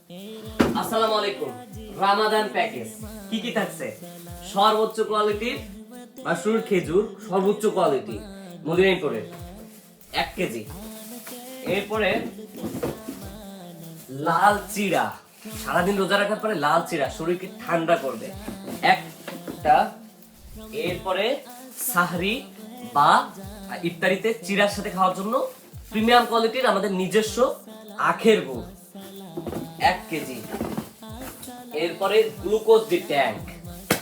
আসসালামু আলাইকুম। রামাদান প্যাকেজ কি কি থাকছে? সর্বোচ্চ কোয়ালিটির মাশরুর খেজুর, সর্বোচ্চ কোয়ালিটি মদিনা ইম্পোর্টেড 1 কেজি। এরপরে লাল চিড়া, সারাদিন রোজা রাখার পরে লাল চিড়া শরীরকে ঠান্ডা করবে একটা। এরপরে সাহরি বা ইফতারিতে চিড়ার সাথে খাওয়ার জন্য প্রিমিয়াম কোয়ালিটির আমাদের নিজস্ব আখের গুড় 1 কেজি। এরপরে গ্লুকোজ ডি ট্যাঙ্ক,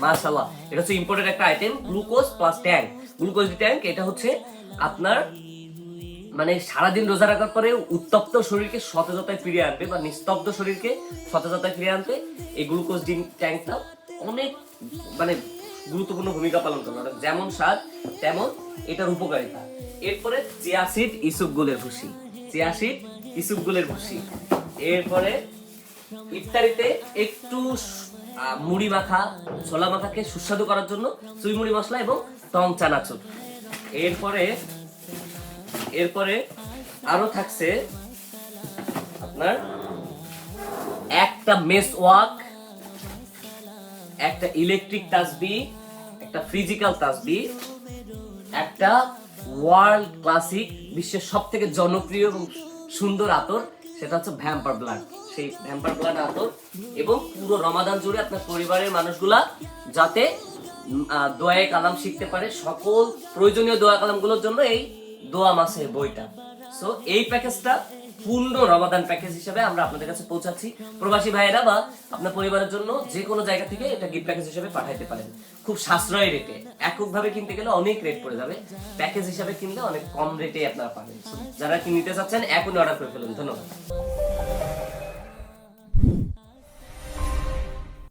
মাশাআল্লাহ এটা হচ্ছে ইম্পোর্টেড একটা item, glucose plus tank. Glucose D tank এটা হচ্ছে আপনার মানে সারাদিন রোজা রাখার পরে উত্তপ্ত শরীরকে সতেজতায় ফিরিয়ে আনবে বা নিস্তব্ধ শরীরকে সতেজতায় ফিরিয়ে আনতে এই গ্লুকোজ ডি ট্যাঙ্কটা অনেক মানে গুরুত্বপূর্ণ ভূমিকা পালন করে। যেমন স্বাদ তেমন এটার উপকারিতা। এরপরে চিয়া সিড ইসুপগুলের ভুসি, চিয়া সিড ইসুপগুলের ভুসি। এরপরে ইফতারিতে একটু মুড়ি মাখা, ছোলা মাখাকে সুস্বাদু করার জন্য চুই মুড়ি মশলা এবং টং চানাচুর। এরপরে আরো থাকছে আপনার একটা মেস ওয়াক, একটা ইলেকট্রিক তাসবিহ, একটা ফিজিক্যাল তাসবিহ, একটা ওয়ার্ল্ড ক্লাসিক বিশ্বের সবথেকে জনপ্রিয় এবং সুন্দর আতর, সেটা হচ্ছে ভ্যাম্পার ব্লাড। সেই ভ্যাম্পার ব্লাড আতর এবং পুরো রমাদান জুড়ে আপনার পরিবারের মানুষগুলা যাতে দোয়া কালাম শিখতে পারে, সকল প্রয়োজনীয় দোয়া কালামগুলোর জন্য এই দোয়া মাসের বইটা। সো এই প্যাকেজটা পূর্ণ রমাদান প্যাকেজ হিসেবে আমরা আপনাদের কাছে পৌঁছাচ্ছি। প্রবাসী ভাইয়েরা বা আপনার পরিবারের জন্য যে কোনো জায়গা থেকে এটা গিফট প্যাকেজ হিসেবে পাঠাইতে পারেন, খুব সাশ্রয়ী রেটে। এককভাবে কিনতে গেলে অনেক রেট পড়ে যাবে, প্যাকেজ হিসেবে কিনলে অনেক কম রেটে আপনারা পাবেন। যারা কি নিতে চাচ্ছেন এখনই অর্ডার করে ফেলুন। ধন্যবাদ।